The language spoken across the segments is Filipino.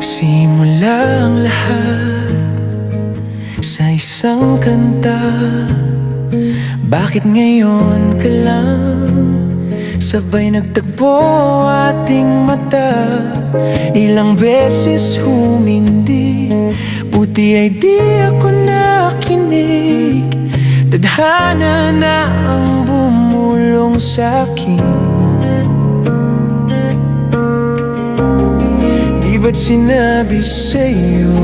Nagsimula ang lahat sa isang kanta. Bakit ngayon ka lang sabay nagtagpo ating mata? Ilang beses humindi, buti ay di ako nakinig. Tadhana na ang bumulong sa'kin. Di ba't sinabi sa'yo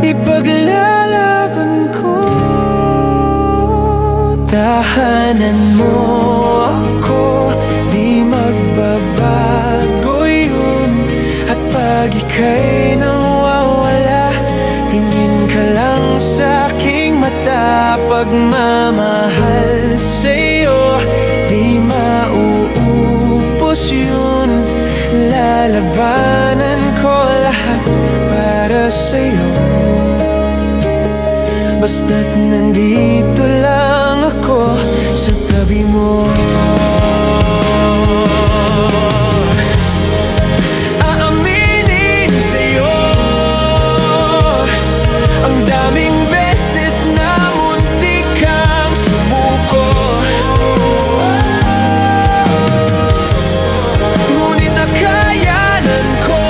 ipaglalaban ko? Tahanan mo ako, di magbabago yun. At pag ika'y nawawala, tingin ka lang sa aking mata. Pagmamahal sa'yo, di mauubos yun. Lalabanan ko lahat para sa'yo, basta't nandito lang ako sa tabi mo. Aaminin sa'yo ang daming beses na muntik kang sumuko. Ngunit nakayanan ko,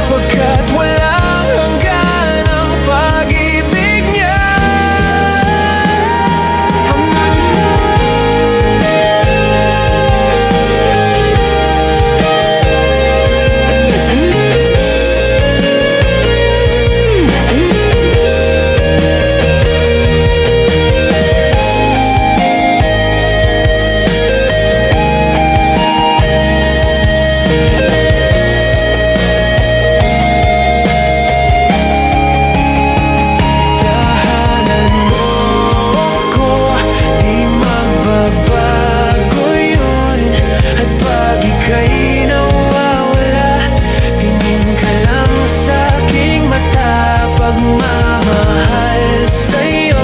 pagkat walang hanggan ang pag-ibig niya. Pagmamahal sa'yo,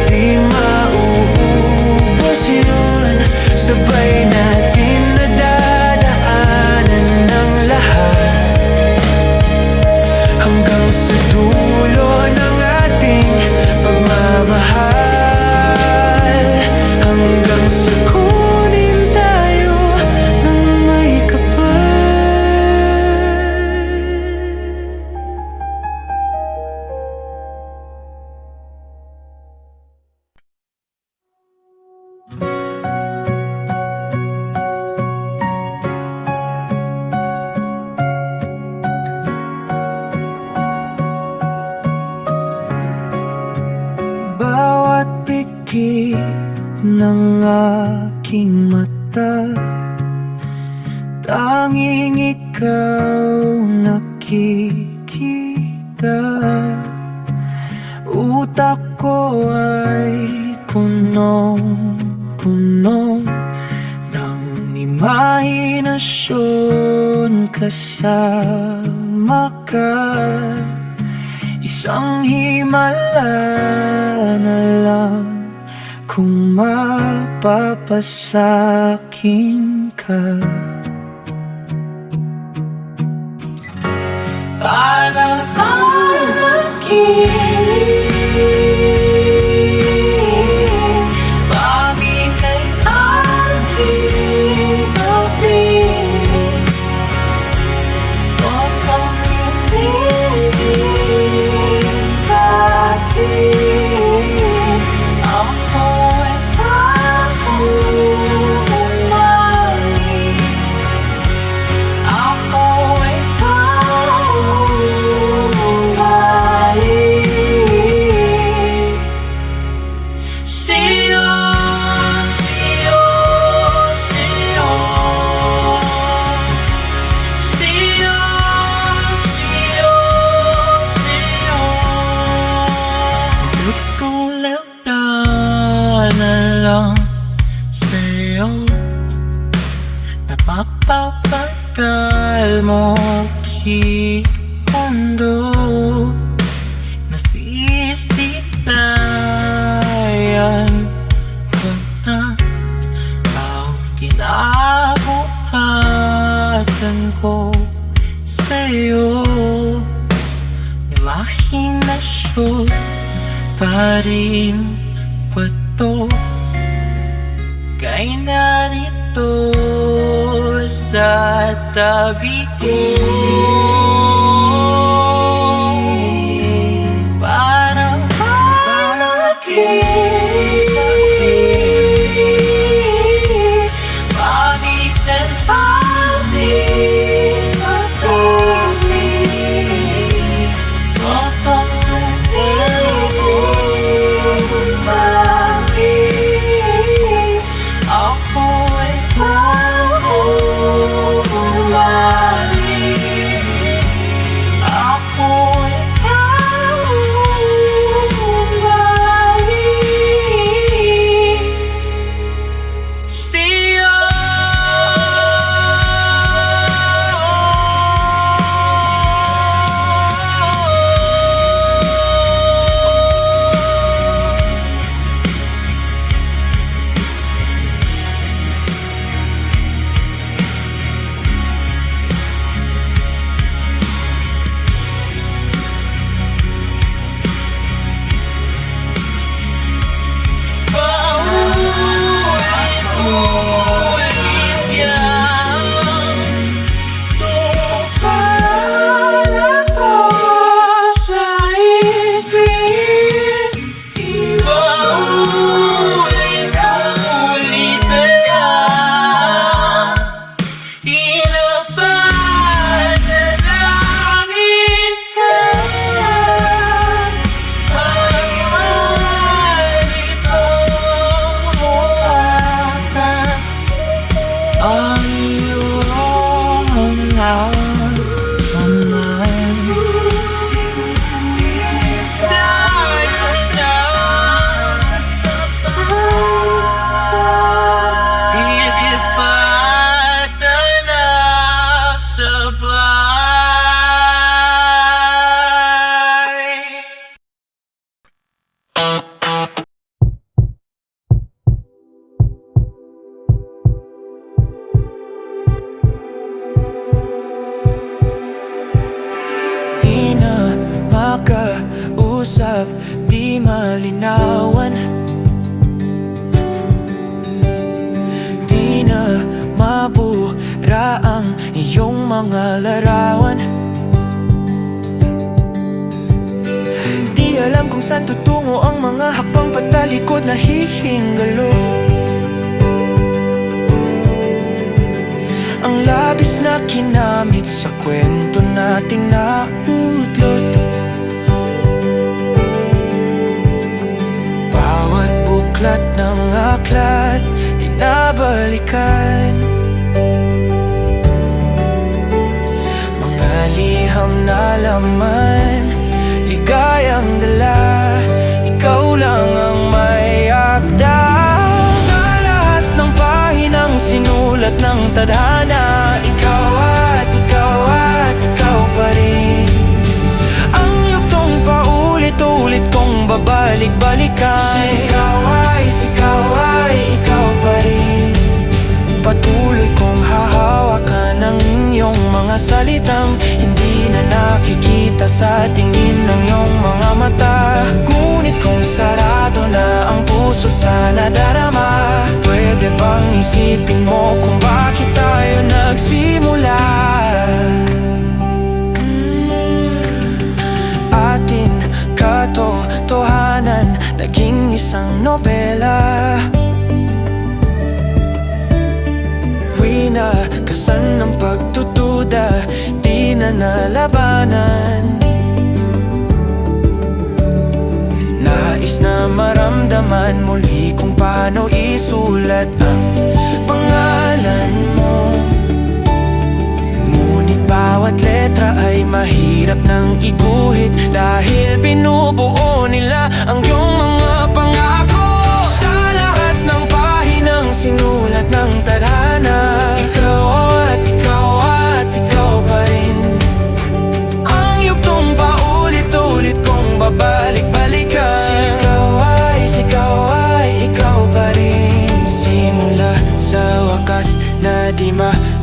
di mauubos yun. Sabay natin nadadaanan ng lahat, hanggang sa dulo ng ating pagmamahal. Hanggang sa kunin tayo ng may kapal. Bawat pikit ng aking mata, tanging ikaw nakikita. Utak ko ay punong-puno ng imahinasyon kasama ka. Isang himala na lang kung mapapasakin ka. Para aking mami kay aking kapit, huwag kang ibigin sa'kin. Ako ay pahumaling, ako ay pahumaling sa'yo, sa'yo, sa'yo, sa'yo, sa'yo, sa'yo. Totoong lagda na lang sa'yo, napapapagal mo kikando. Nasisilayan ko na ang puso pa rin bato kay narito sa tabi ko. Parang bakit pamitan pamit masabi otong tuloy sabi ako ay mahuli, ako ay mahuli sa'yo. Di na makausap, di malinawan, di na mabura ang iyong mga larawan. Di alam kung saan tutungo ang mga hakbang patalikod na hihingalo. Ang labis na kinamit sa kwento nating nautlot. Bawat buklat ng aklat di nabalikan. Mga liham na laman, ligayang dala, ikaw lang ang may akda. Sa lahat ng pahinang sinulat ng tadhana, ikaw at ikaw at ikaw pa rin. Ang yuktong paulit-ulit kong babalik-balikan. Ikaw ay ikaw pa rin. Patuloy kong hahawakan ang iyong mga salitang hindi na nakikita sa tingin ng iyong mga mata. Ngunit kung sarado na ang puso sa nadarama, pwede bang isipin mo kung bakit tayo nagsimula? Atin katotohanan naging isang nobela. Winakasan ng pagtutuda, di na nalabanan. Nais na maramdaman muli kung paano isulat ang pangalan mo. Ngunit bawat letra ay mahirap nang iguhit, dahil binubuo nila ang iyong mga pangako. Sa lahat ng pahinang sinulat ng tadhana, ikaw at ikaw at ikaw pa rin. Ang yuktong paulit-ulit kong babalik-balikan. Ikaw ay ikaw pa rin. Simula sa wakas na di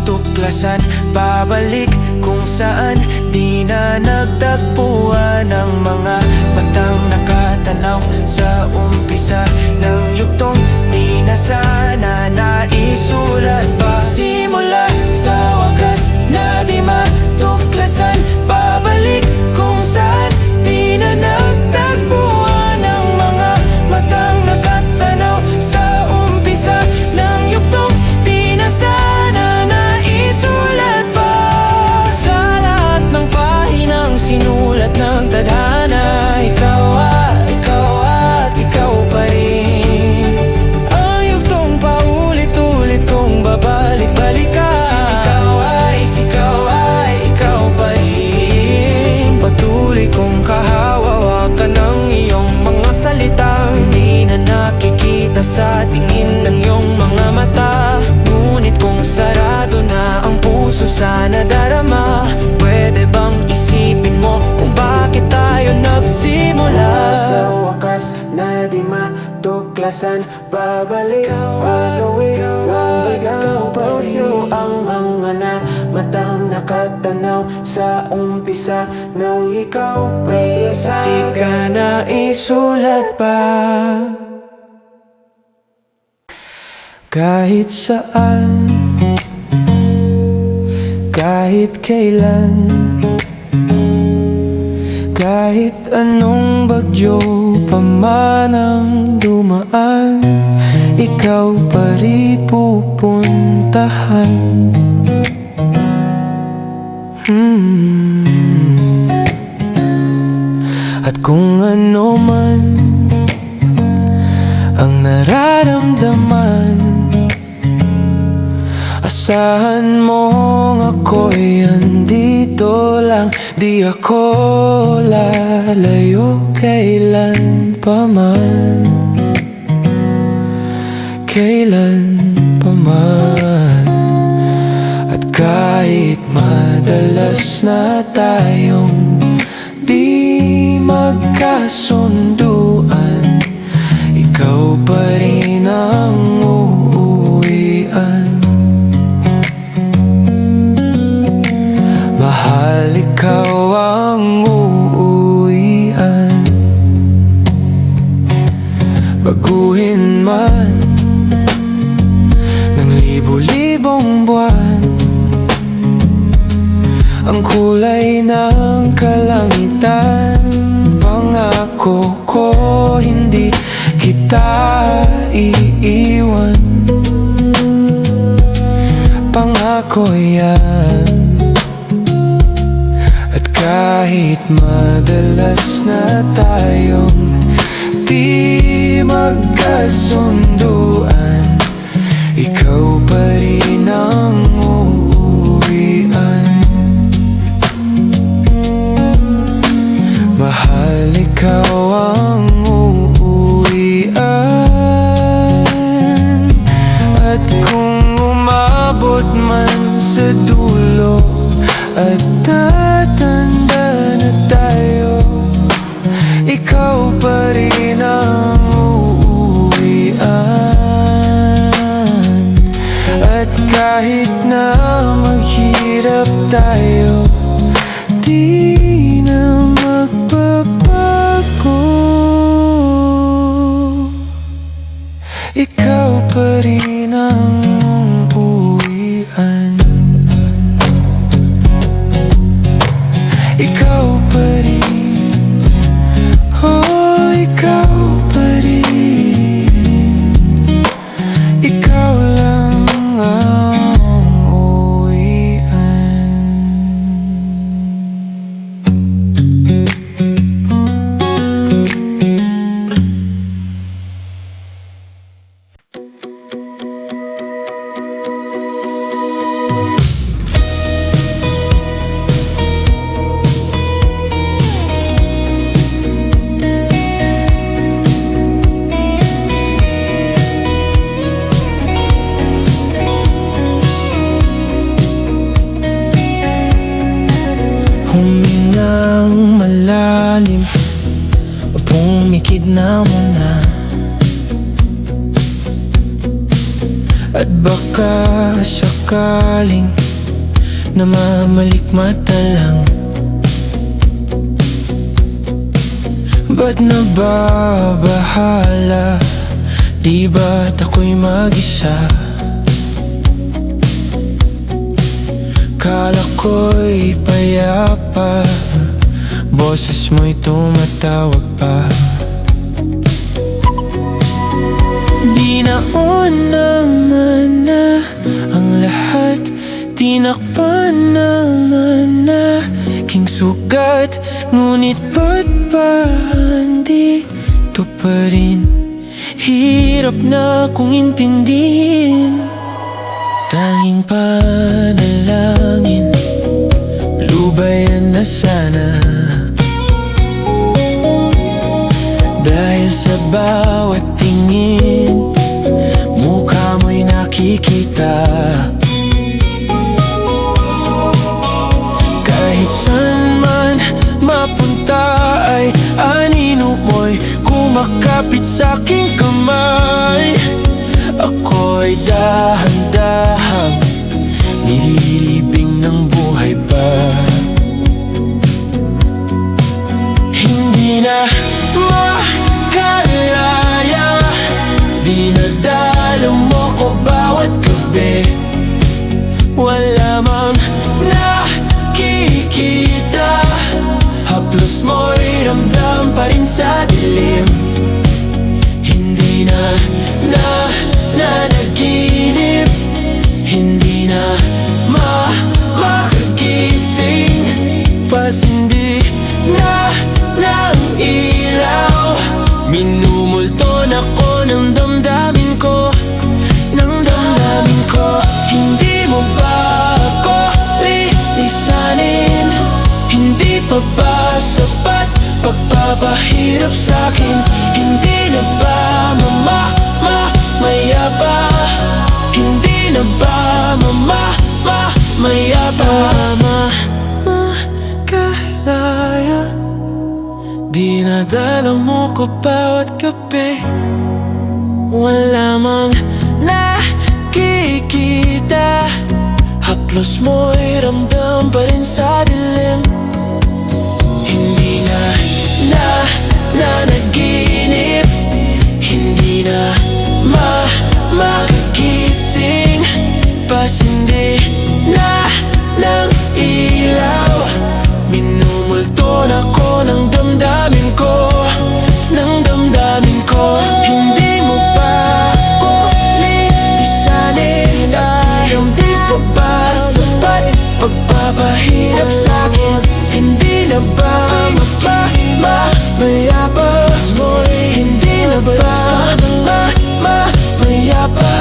tuklasan, babalik kung saan di na nagtagpuan ang mga matang nakatanaw sa umpisa ng yugtong di na sana naisulat pa. Simula sa wakas na di matuklasan, babalik kung saan di na nagtagpuan ang mga matang nakatanaw sa umpisa ng yugtong di na sana naisulat pa. Sa lahat ng pahinang sinulat ng tadhana, ikaw at ikaw pa rin. Ang yugtong paulit-ulit kong babalik-balikan. Ikaw ay ikaw pa rin. Patuloy kong kahawawakan ng iyong mga salita. Hindi na nakikita sa tingin ng iyong mga mata, ngunit kung sarado na ang puso sa nadarama, pwede bang isipin mo kung bakit tayo nagsimula? Sa wakas na di matuklasan, babalik pag-uwi ng ikaw pa rin. Ang mga na matang nakatanaw sa umpisa ng ikaw pa sa sika na isulat pa. Kahit saan, kahit kailan, kahit anong bagyo pa man ang dumaan, ikaw pa rin pupuntahan. At kung ano man ang nararamdaman, asahan mong ako'y andito lang. Di ako lalayo kailan pa man, kailan pa man. At kahit madalas na tayong di magkasunduan, ikaw pa rin ang uuwian. Mahal, ikaw ang uuwian. Baguhin man ng libo-libong buwan ang kulay ng kalangitan, pangako ko hindi kita iiwan. Pangako yan. At kahit madalas na tayong di magkasunduan, ikaw pa rin ang uuwian. Mahal, ikaw ang uuwian. At kung umabot man sa dulo at tatanda na tayo, ikaw pa rin ang uuwian. At kahit na maghirap tayo, di na magbabago. Ikaw pa rin ang uuwian. Ikaw pa rin, oh, ikaw pa rin. Ikaw lang ang uuwian. At baka sakaling namamalikmata lang. Ba't nababahala? Di ba't ako'y mag-isa? Kala ko'y payapa, boses mo'y tumatawag pa. Di naman na ang lahat, tinakpan naman na king sugat. Ngunit ba't ba andito pa rin? Hirap na kong intindihin. Tanging panalangin, lubayan na sana. Dahil sa bawat tingin, mukha mo'y nakikita. Kahit saan man mapunta ay anino mo'y kumakapit sa aking kamay. Ako'y dahan-dahang nililibing ng buhay pa. Hindi na makalaya, dinadalaw mo ko bawat gabi. Wala mang nakikita, haplos mo'y ramdam pa rin sa dilim. Hindi na nanaginip, hindi na makagising. Pasindi na ng ilaw, minumulton ako ng damdamin ko, ng damdamin ko. Hindi mo ba ako lilisanin? Hindi pa ba sapat pagpapahirap sa'kin? Hindi na ba mamaya pa? Hindi na ba mamaya pa? Makalaya, dinadalaw mo ko bawat gabi. Wala mang nakikita, haplos mo'y ramdam pa rin sa dilim. Hindi na nanaginip, hindi na makagising. Pasindi na ng ilaw, minumulton ako ng damdamin ko, ng damdamin ko. Hindi mo ba ako lilisanin? Hindi pa ba sapat pagpapahirap sa'kin? Hindi na ba mamaya pa? Hindi na ba mamaya pa?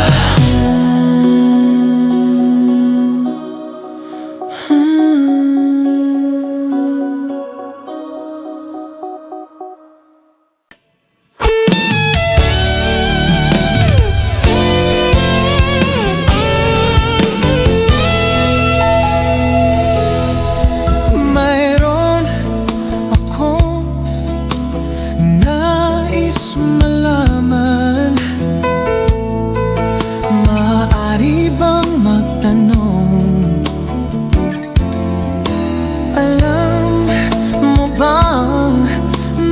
Mayroon akong nais malaman. Maaari bang magtanong? Alam mo bang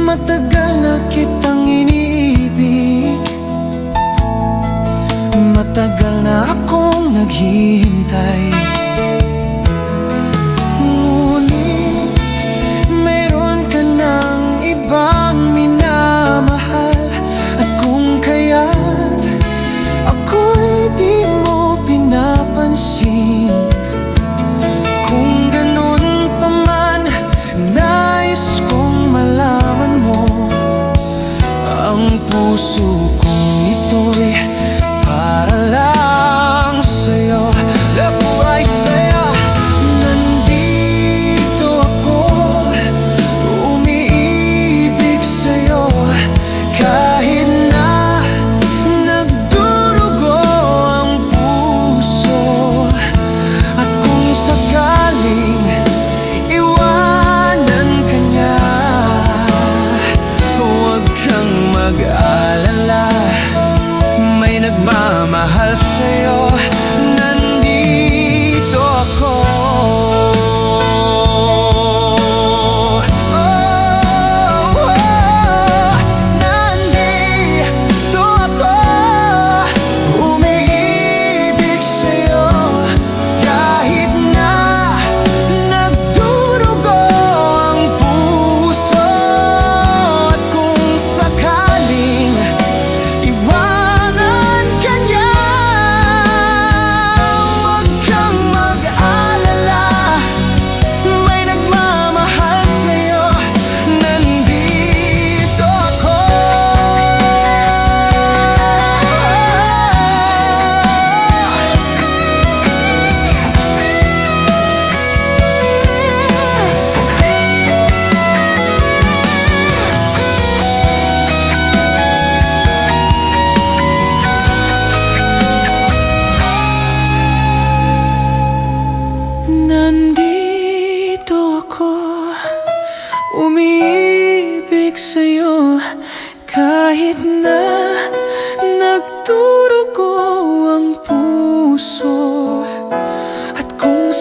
matagal na kitang iniibig? Matagal na akong naghihintay. Ngunit meron ka ng ibang minamahal. At kung kaya't ako'y di mo pinapansin, kung ganun pa man, nais kong malaman mo ang puso kong ito'y para lang sa'yo. Ako ay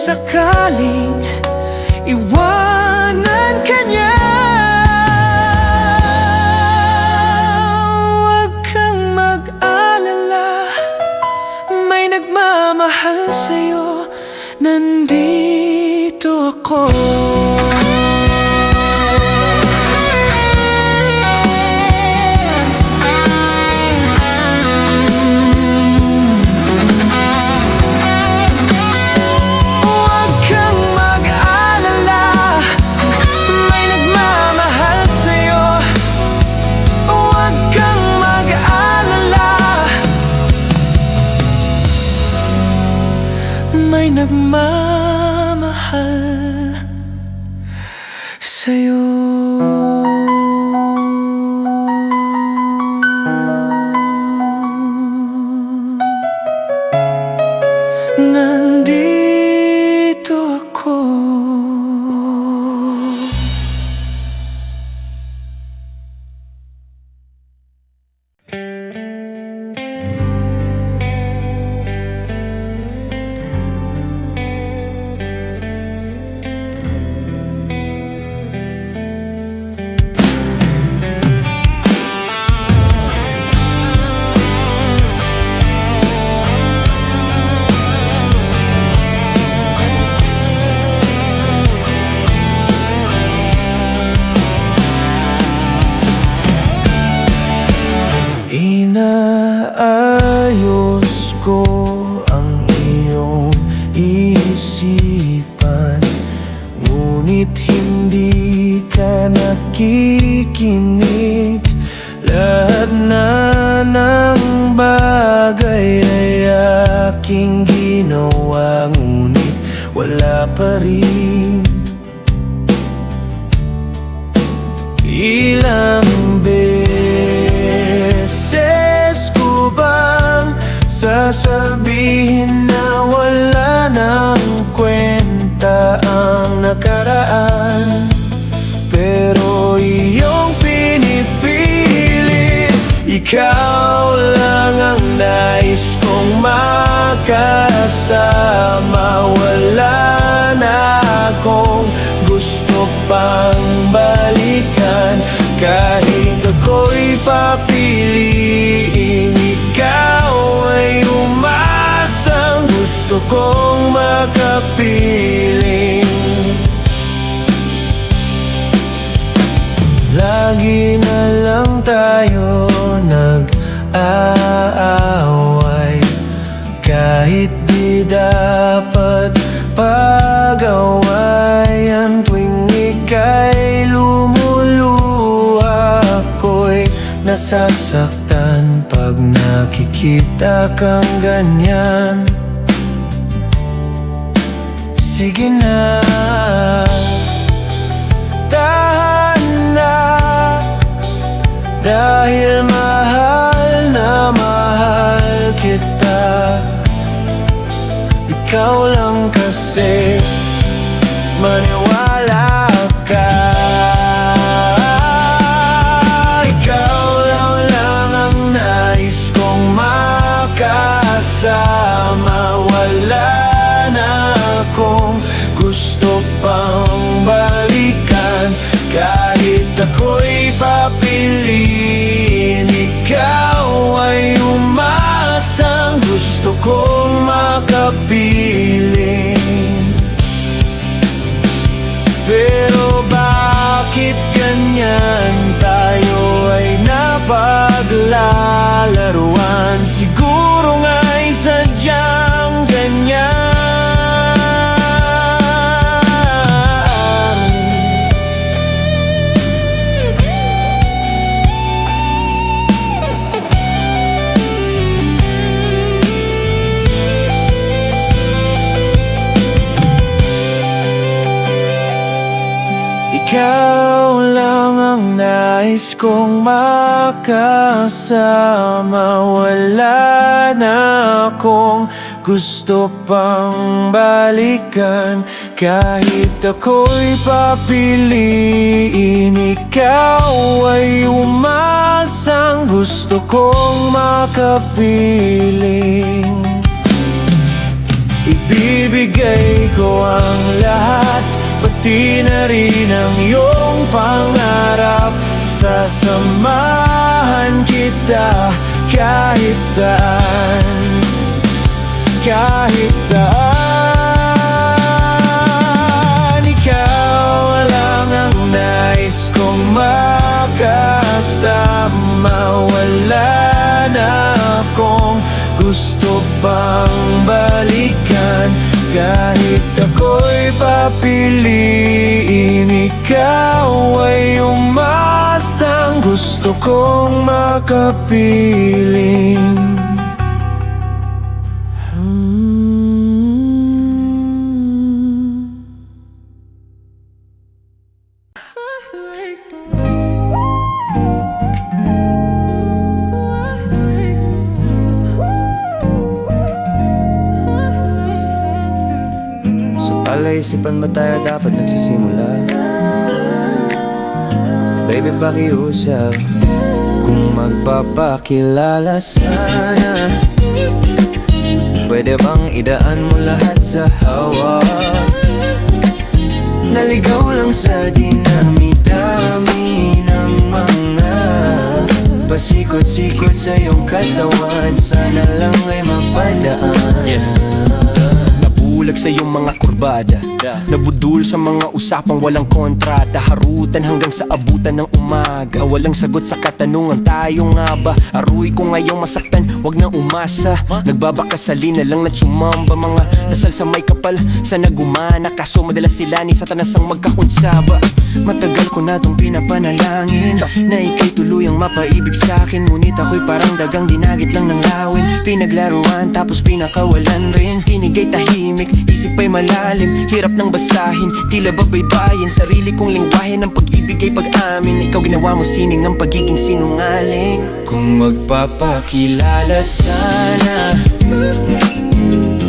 sakaling iwanan ka niya, huwag kang mag-alala, may nagmamahal sa'yo, nandito ako. May nagmamahal sa'yo. Nandito ako. Inaayos ko ang iyong isipan, ngunit hindi ka nakikinig. Lahat na ng bagay ay aking ginawa, ngunit wala pa rin. Ilang beses ko bang sasabihin na wala nang kwenta ang nakaraan, pero iyong pinipilit. Ikaw lang ang nais kong makasama, wala na akong gusto pang balikan. Kahit ako'y papiliin, ikaw ay umasang gusto kong makapiling. Lagi na lang tayo nag-aaway, kahit di dapat pag-awayan. Tuwing ika'y lumuluha, ako'y nasasaktan pag nakikita kang ganyan. Sige na, tahan na, dahil mahal na mahal kita. Ikaw lang kasi, maniwala ka. Ikaw lang ang nais kong makasama, wala na akong gusto pang balikan. Kahit ako'y papiliin, ikaw ay umasang gusto kong makapiling. Pero bakit ganyan tayo ay napaglalaruan? Siguro nga'y sadyang ganyan. Ikaw lang ang nais kong makasama, wala na akong gusto pang balikan. Kahit ako'y papiliin, ikaw ay umasang gusto kong makapiling. Ibibigay ko ang lahat, pati na rin ang iyong pangarap. Sasamahan kita kahit saan, kahit saan. Ikaw lang ang nais kong makasama. Wala na akong gusto pang balikan. Kahit ako'y papiliin, ikaw ay umasang gusto kong makapiling. Palaisipan ba tayo dapat nagsisimula? Baby, pakiusap kung magpapakilala sana. Pwede bang idaan mo lahat sa hawak? Naligaw lang sa dinami-dami ng mga pasikot-sikot sa iyong katawan. Sana lang ay mapadaan. Nabulag sa iyong mga kurbada, nabudul sa mga usapang walang kontrata. Harutan hanggang sa abutan ng umaga, walang sagot sa katanungan, tayo nga ba? Aruy ko ngayong masaktan, wag nang umasa. Nagbabakasali na lang at sumamba, mga dasal sa may kapal, sana gumana. Kaso madalas sila ni Satanas ang magkakunsaba. Matagal ko na tong pinapanalangin na ika'y tuluyang mapaibig sa'kin. Ngunit ako'y parang dagang dinagit lang ng lawin. Pinaglaruan tapos pinakawalan rin. Tinigay tahimik, isip ay malalim, hirap nang basahin, tila ba baybayin. Sarili kong lingwahe ng pag-ibig ay pag-amin. Ikaw ginawa mo sining ng pagiging sinungaling. Kung magpapakilala sana,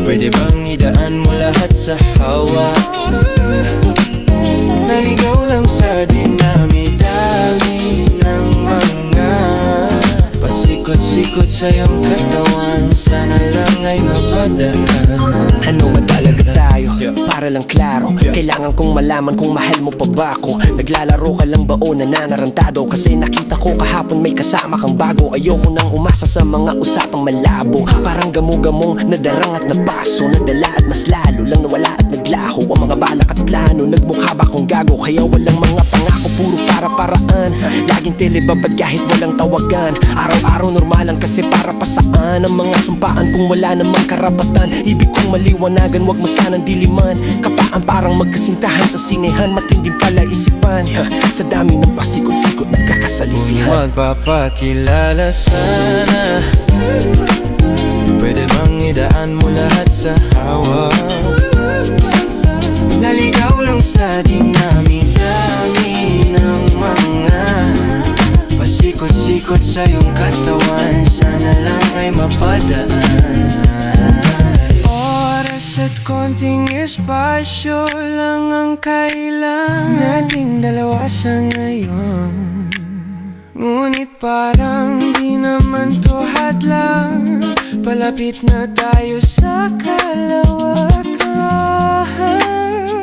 pwede bang idaan mo lahat sa hawa? Naligaw lang sa dinami-dami ng mga pasikot-sikot sa iyong katawan. Sana lang ay mapadaan. Ano matalaga tayo? Para lang klaro, kailangan kong malaman kung mahal mo pa ba ako. Naglalaro ka lang ba o nananarantado? Kasi nakita ko kahapon may kasama kang bago. Ayoko nang umasa sa mga usapang malabo. Parang gamo-gamong nadarang at napaso, nadala at mas lalo lang nawala at naglaho. Ang mga balak at plano, nagmukha ba kong gago? Kaya walang mga pangako, puro para-paraan. Laging telebabad kahit walang tawagan. Araw-araw normalan kasi para pa saan ang mga sumpaan kung wala namang karapatan. Ibig kong maliwanagan, wag mo sanang diliman. Kapaan parang magkasintahan sa sinehan, matinding palaisipan. Sa dami ng pasikot-sikot nagkakasalisihan. Magpapakilala sana, pwede bang idaan mo lahat sa hawa? Naligaw lang sa dinami-dami ng mga pasikot-sikot sa iyong katawan. Sana lang ay mapadaan. Oras at konting espasyo lang ang kailangan nating dalawa sa ngayon. Ngunit parang di naman to hadlang, palapit na tayo sa kalawakan.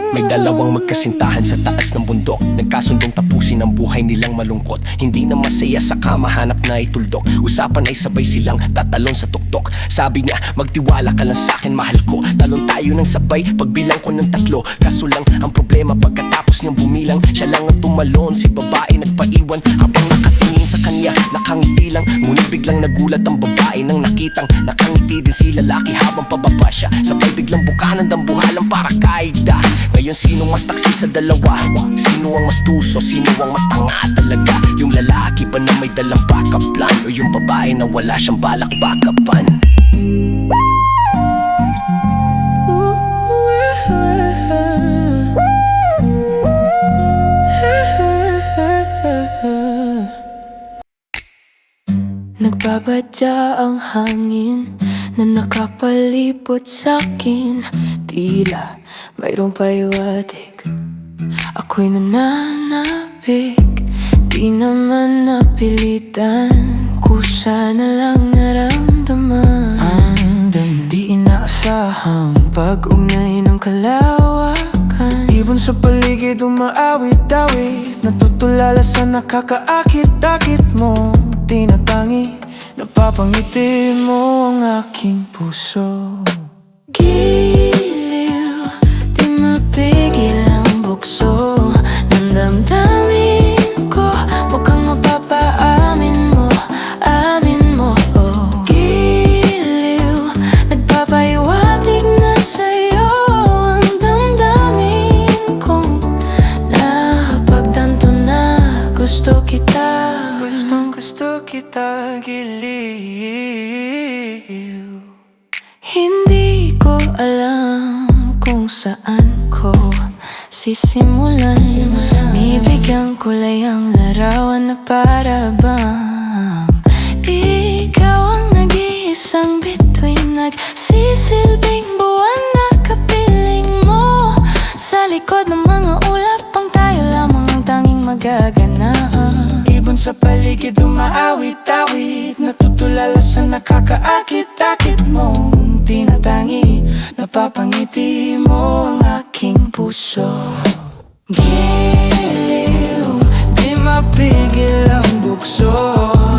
May dalawang magkasintahan sa taas ng bundok, nagkasundong tapusin ang buhay nilang malungkot. Hindi na masaya sa kama, hanap na ituldok. Usapan ay sabay silang tatalon sa tuktok. Sabi niya, magtiwala ka lang sa'kin, mahal ko. Talon tayo ng sabay, pagbilang ko ng 3. Kaso lang ang problema, pagkatapos niyang bumilang, siya lang ang tumalon, si babae nagpaiwan. Habang nakatingin sa kanya, nakangiti lang. Ngunit biglang nagulat ang babae nang nakitang nakangiti din si lalaki habang pababa siya. Sabay biglang bukanan ng buhalang para kaida. Ngayon sino mas taksil sa dalawa? Sino ang mas tuso? Sino ang mas tanga talaga? Yung lalaki ba na may dalang backup plan? O yung babae na wala siyang balak backupan? Nagbabadya ang hangin na nakapalibot sa'kin. Tila mayroong pahiwatig, ako'y nananabik. Di naman napilitan, kusa na lang naramdaman. Di inaasahan inaasahang pag-ugnay ng kalawakan. Ibon sa paligid umaawit-awit, natutulala sa nakakaakit-akit mo. Tinatangi, napapangiti mo ang aking puso. Giliw, di mapigil ang bukso ng damdamin ko. Mukhang mapapaamin mo, amin mo, oh. Giliw, nagpapahiwatig na sa'yo ang damdamin kong nakapagtanto na gusto kita. Gustong gusto kita, giliw. Hindi ko alam kung saan ko sisimulan. Bibigyan kulay ang larawan na para bang ikaw ang nag-iisang bituin, nagsisilbing buwan na kapiling mo. Sa likod ng mga ulap pang tayo lamang ang tanging magaganap. Ibon sa paligid umaawit-awit, natutulala sa nakakaakit-akit mo. Tinatangi, napapangiti mo ang aking puso. Giliw, di mapigil ang bukso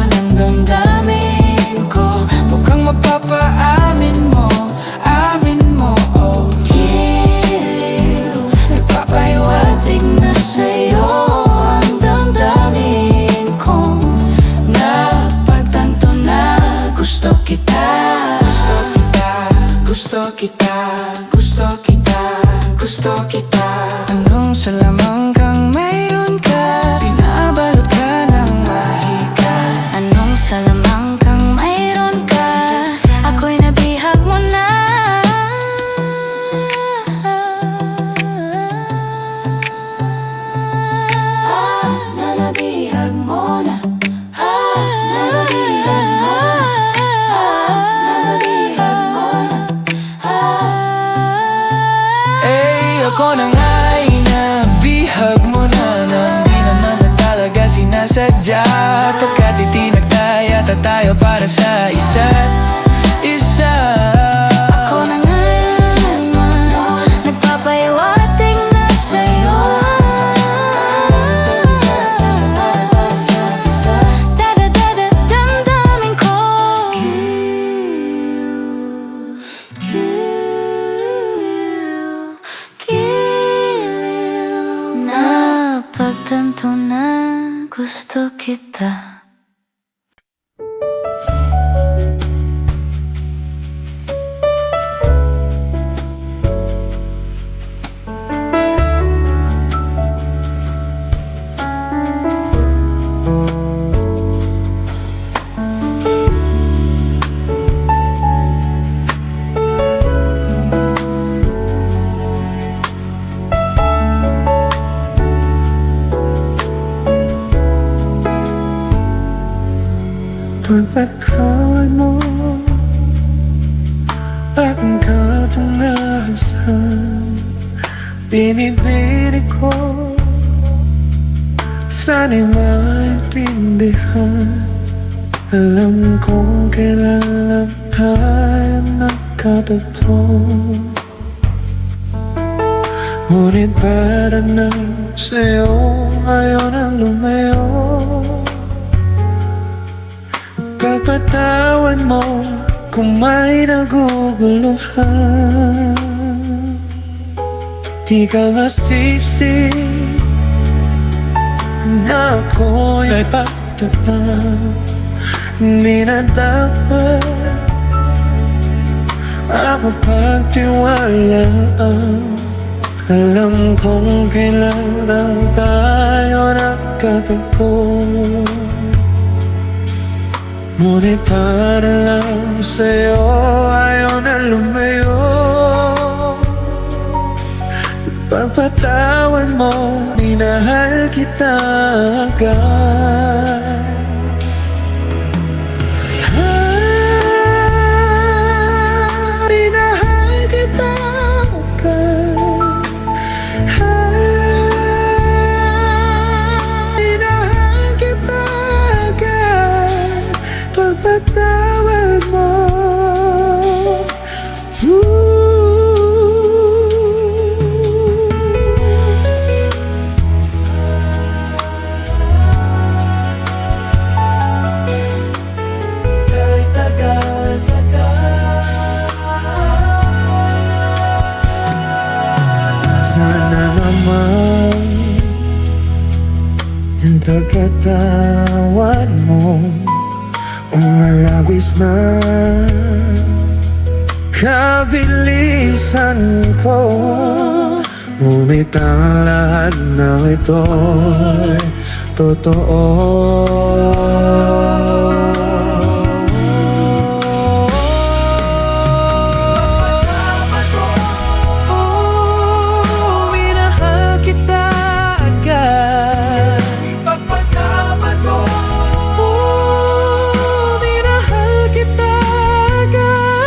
ng damdamin ko. Mukhang mapapaamin mo, amin mo, oh. Giliw, nagpapahiwatig na sa'yo ang damdamin kong napagtanto na gusto kita. Gusto kita, gusto kita, gusto kita. Anong sa lamang kang mayroon ka? Pinabalot ka ng mahika. Anong salamang kang mayroon ka? Ako'y nabihag mo na. Nabihag mo na. Nabihag mo na. Ako na nga'y nabihag mo na, di naman na talaga sinasadya. Pagkat itinagtaya tayo para sa isa't isa. Ako na nga naman, nagpapahiwatig na sa'yo. Damdamin ko. Napagtanto na gusto kita. Pagpagkawan mo at ang katangasan, binibili ko, sana'y maintindihan. Alam kong kailan lang tayo nagkatotoo, ngunit para na sa'yo ngayon ang lumayo. Pagpatawan mo kung may naguguluhan, di ka masisi na ako'y pagtapat. Hindi na dapat ako pagtiwalaan. Alam kong kailan lang tayo nagkatagpo, ngunit para lang sa'yo ayaw na lumayo. Pagpatawan mo, minahal kita agad. Minahal kita agad. Minahal kita agad. Pagpatawan mo. ipagpatawad mo umalagwis man kabilisan ko. Ngunit ang lahat ng ito'y totoo. Minahal kita agad. Ipagpatawad mo. Minahal kita agad.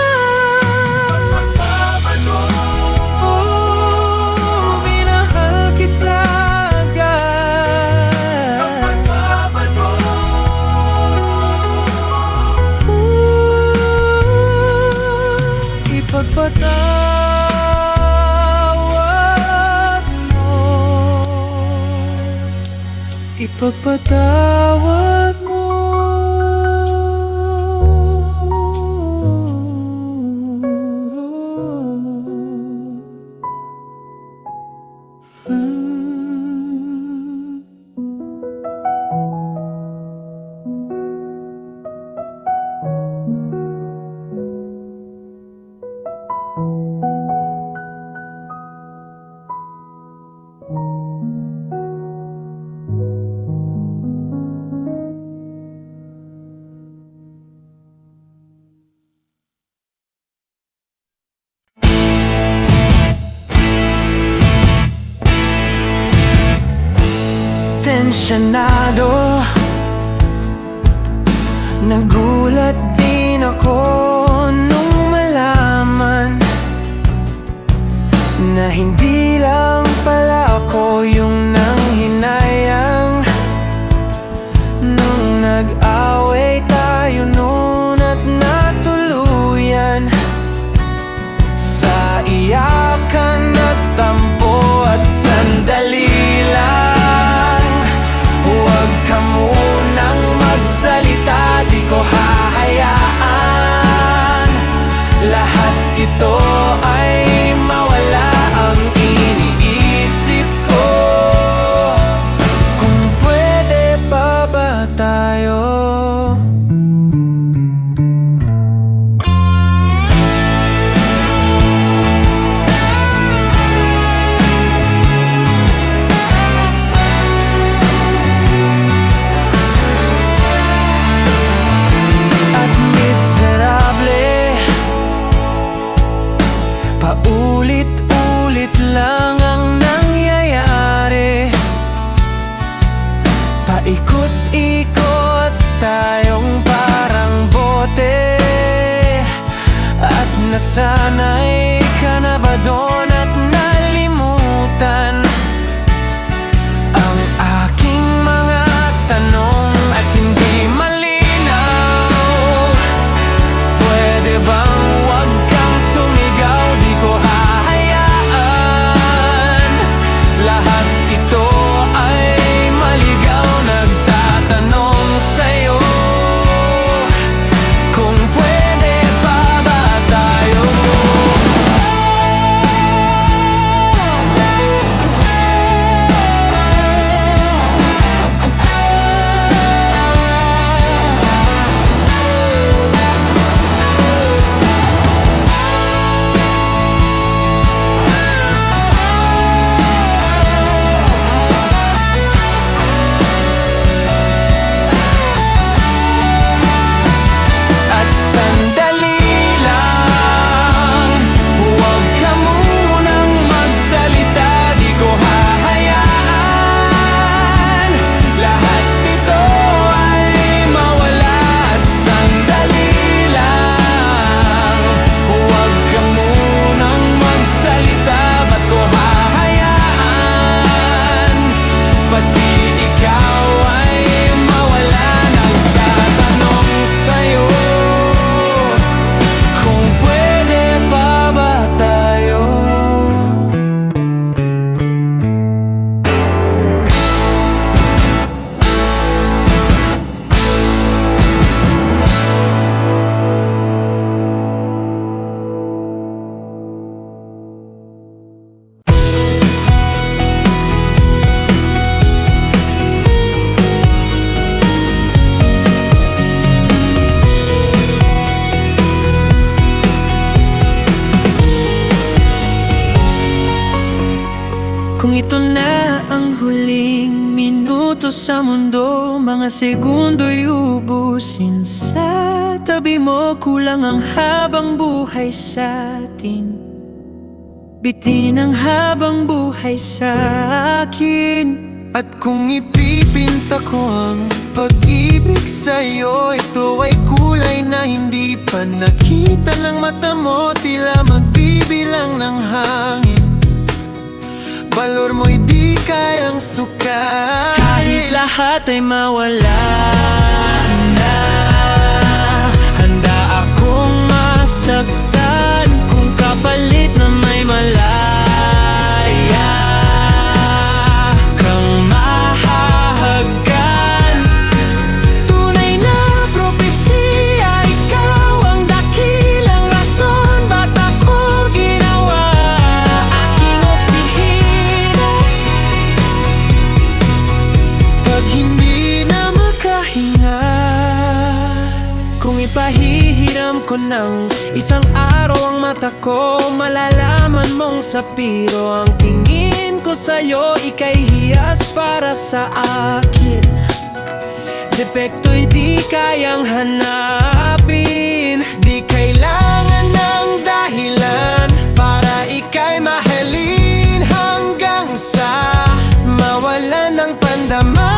Ipagpatawad mo. Minahal kita agad. Ipagpatawad mo. Ipagpatawad mo. Tensyonado, nagulat din ako nung malaman na hindi lang pala ako yung nanghinayang nung nag-away tayo noon at natuluyan sa iyakan at tampo at sandali lang. Huwag ka munang magsalita, di ko hahayaan lahat ito ay mawala. Ang iniisip ko, kung pwede pa ba tayo? Paulit-ulit lang ang nangyayari. Paikot-ikot tayong parang bote. At nasanay ka na ba doon at nalimutan ang aking mga tanong at hindi malinaw? Pwede bang wag kang sumigaw? Di ko hahayaan lahat ito ay maligaw. Nagtatanong sa'yo kung pwede pa ba tayo? Kung ito na ang huling minuto sa mundo, mga segundo'y ubusin sa tabi mo. Kulang ang habang buhay sa atin, bitin ang habang buhay sa akin. At kung ipipinta ko ang pag-ibig sa'yo, ito ay kulay na hindi pa nakita ng mata mo. Tila magbibilang ng hangin, balor mo'y di kayang sukat. Kahit lahat ay mawala na, handa akong masaktan kung kapalit na may malaya kang mahahagkan. Tunay na propesya, ikaw ang dakilang rason ba't ako ginawa aking oksihina. Pag hindi na makahinga, Kung ipahihiram ko ng isang araw ang mata ko, malalaman mong sapiro ang tingin ko sa'yo. Ika'y hiyas para sa akin, depekto'y di kayang hanapin. di kailangan ng dahilan para ika'y mahalin, hanggang sa mawalan ng pandama.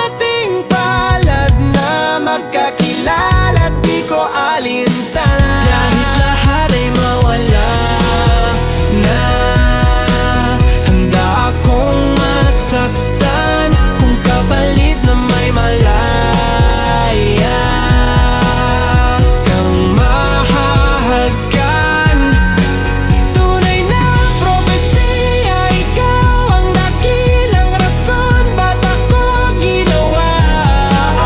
Ating palad na magkakilala, di ko alintanan. Kahit lahat ay mawala na, handa akong masaktan kung kapalit na may malaya kang mahahagkan. Tunay na propesya, ikaw ang dakilang rason ba't ako ginawa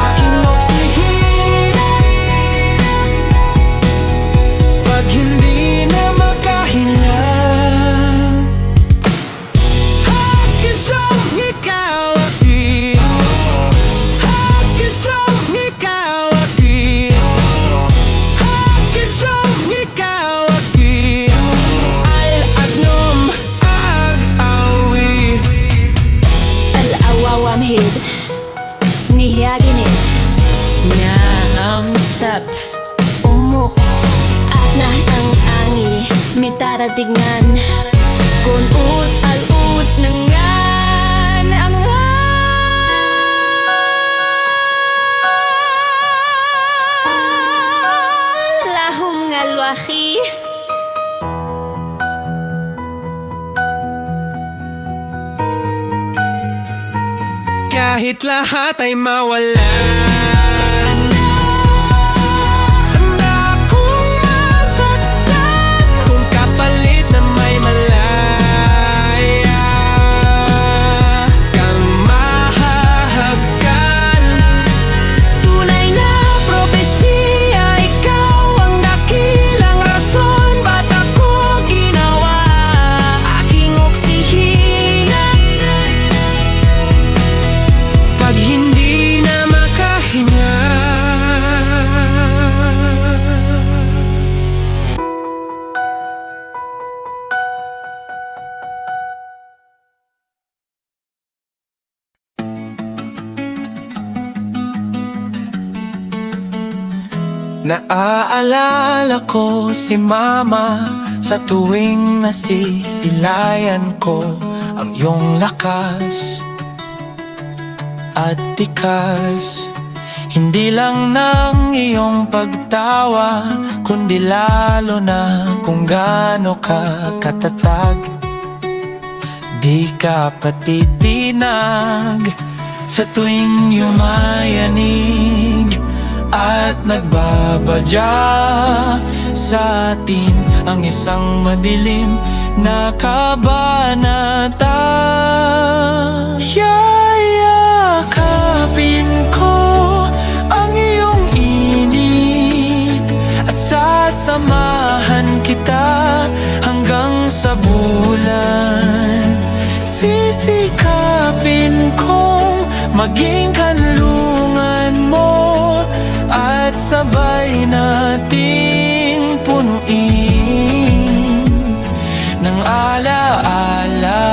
aking oksihina. Pag hindi na makahinga, hakisang ikaw akin, hakisang ikaw akin, hakisang ikaw akin. Al-adnom ag-awi. Al-awawamhid Nihiyaginid Naamsap Umuk At ang angi Mitaradignan Kunut al-ut nangan Ang lahum ngalwahi. Kahit lahat ay mawala, handa akong masaktan kung kapalit na may malaya kang mahahagkan. Tunay na propesya, ikaw ang dakilang rason ba't ako ginawa aking oksihina. Pag hindi na makahinga, naaalala ko si mama sa tuwing nasisilayan ko ang iyong lakas at tikas. Hindi lang ng iyong pagtawa, kundi lalo na kung gaano ka katatag. Di ka patitinag sa tuwing yumayanig at nagbabadya sa atin ang isang madilim na kabanata. Yayakapin ko ang iyong init at sasamahan kita hanggang sa bulan. Sisikapin kong maging kanlungan mo at sabay nating punuin ng alaala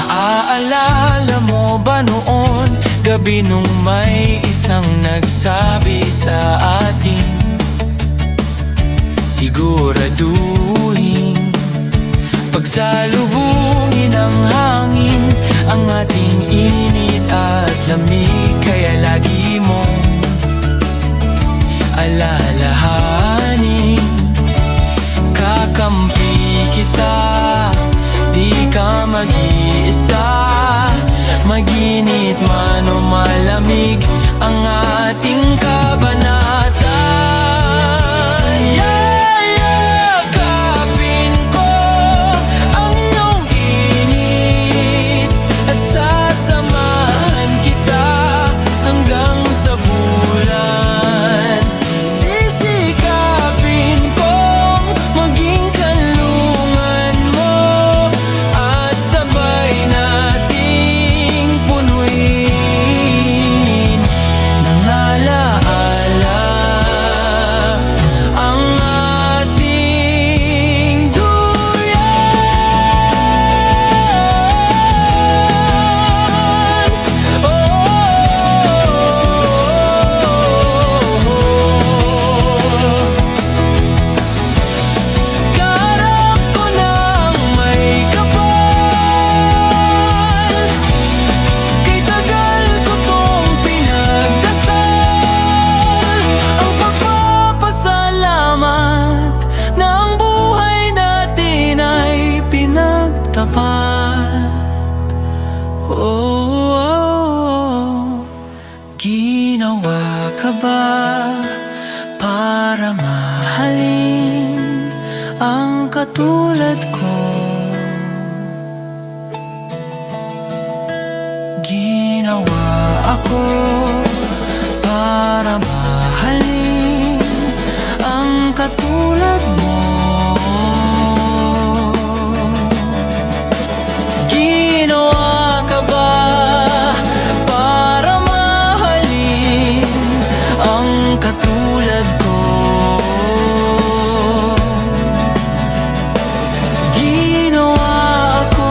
Naaalala mo ba noon, gabi nung may isang nagsabi sa atin, siguraduhin pagsalubungin ng hangin ang ating init at lamig. Kaya lagi mong alalahanin, kakampi kita, di ka mag-iisa. Maginit man o malamig ang ating kabanatan. Yayakapin ko ang iyong init at sasamahan kita hanggang sa bulan. Sisikapin kong maging kanlungan mo at sabay nating punuin ng alaala ang ating duyan. Karap ko ng may kapal, kay tagal ko tong pinagdasal. Ang pagpapasalamat na ang buhay natin ay pinagtapat. Ginawa ka ba para mahalin ang katulad ko? Ginawa ako para mahalin ang katulad mo. Ginawa ka ba para mahalin ang katulad ko? Ginawa ako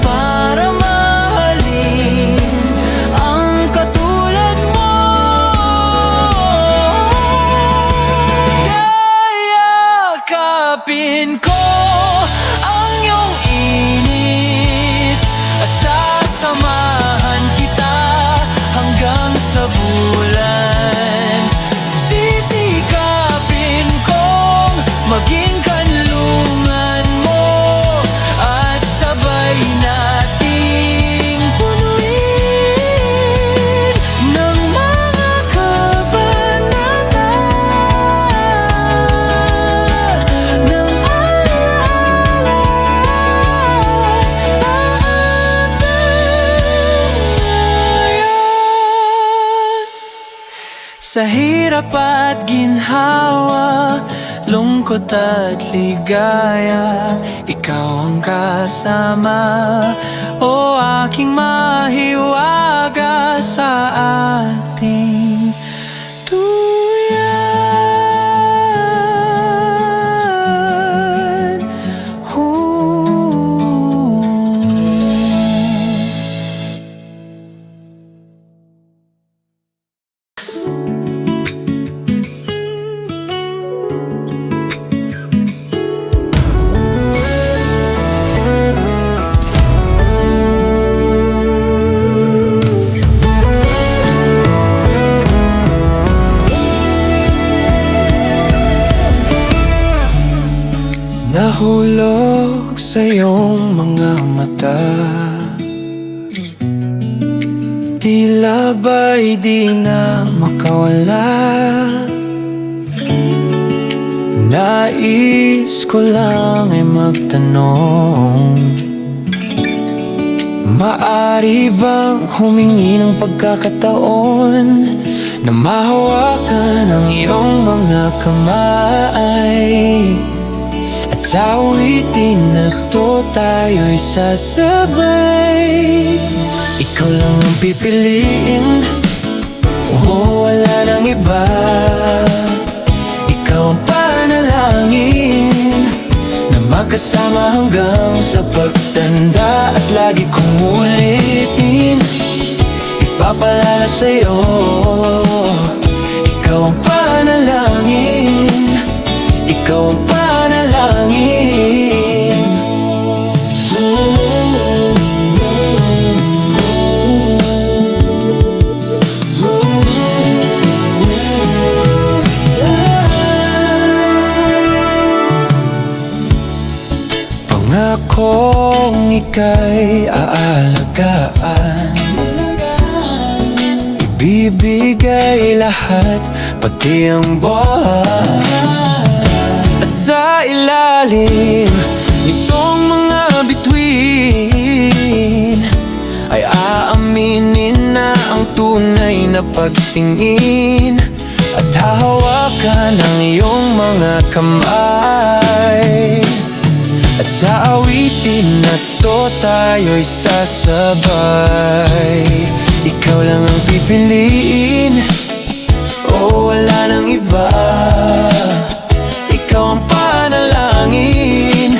para mahalin ang katulad mo. Yayakapin ko ang iyong init at sasamahan kita hanggang sa bulan. Sisikapin kong maging kanlungan mo at sabay nating punuin ng mga kabanata ng alaala sa hirap at ginhawa, lungkot at ligaya, ikaw ang kasama, o aking mahiwaga sa ating duyan. Nahulog sa iyong mga mata, tila ba'y di na makawala. Nais ko lang ay magtanong, maari bang humingi ng pagkakataon na mahawakan ang iyong mga kamay? At sa awitin na to tayo'y sasabay. Ikaw lang ang pipiliin, wala nang iba. Ikaw ang panalangin na magkasama hanggang sa pagtanda at lagi kong ulitin. Ipapalala sa'yo, ikaw ang panalangin, ikaw ang panalangin. Pangakong ika'y aalagaan, ibibigay lahat, pati ang buwan. At sa ilalim nitong mga bituin ay aaminin na ang tunay na pagtingin, at hahawakan ang iyong mga kamay. At sa awitin na to tayo'y sasabay. Ikaw lang ang pipiliin, o wala nang iba. Ikaw ang panalangin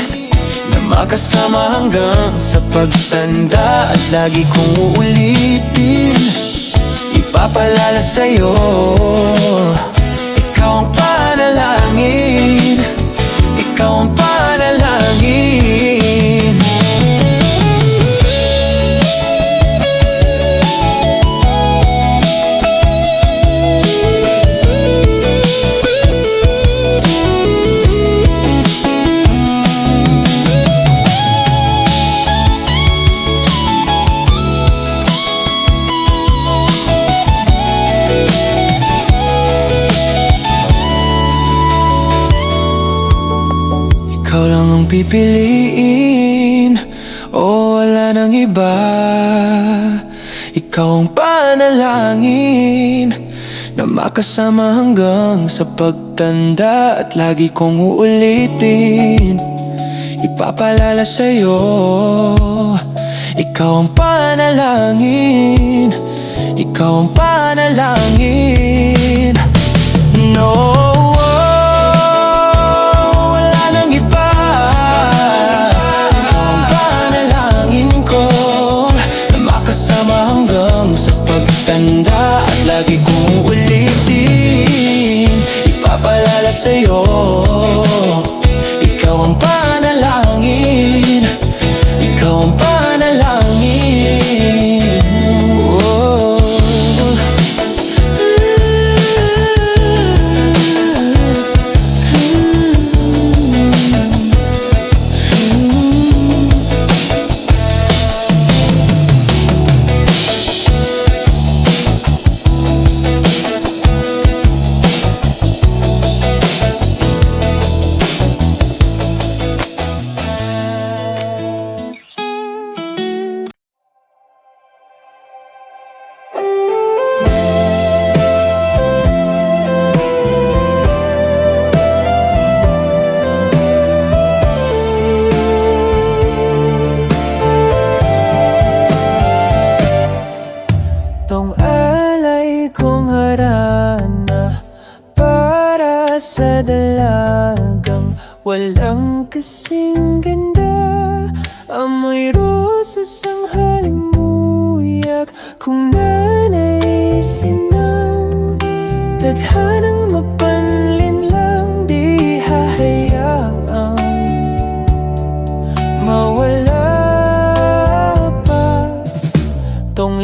na makasama hanggang sa pagtanda, at lagi kong uulitin. Ipapalala sa'yo, ikaw ang panalangin, ikaw ang panalangin. Ikaw lang ang pipiliin, o wala nang iba. Ikaw ang panalangin na makasama hanggang sa pagtanda, at lagi kong uulitin. Ipapalala sa'yo, ikaw ang panalangin, ikaw ang panalangin. No, sa pagtanda, at lagi kong ulitin. Ipapalala sa'yo, ikaw ang panalangin, ikaw ang panalangin. Oh. Tong alay kong harana para sa dalagang walang kasing ganda. Amoy rosas ang halimuyak, kung nanaisin ng tadhanang mapanlin lang, di hahayaang mawala pa. Tong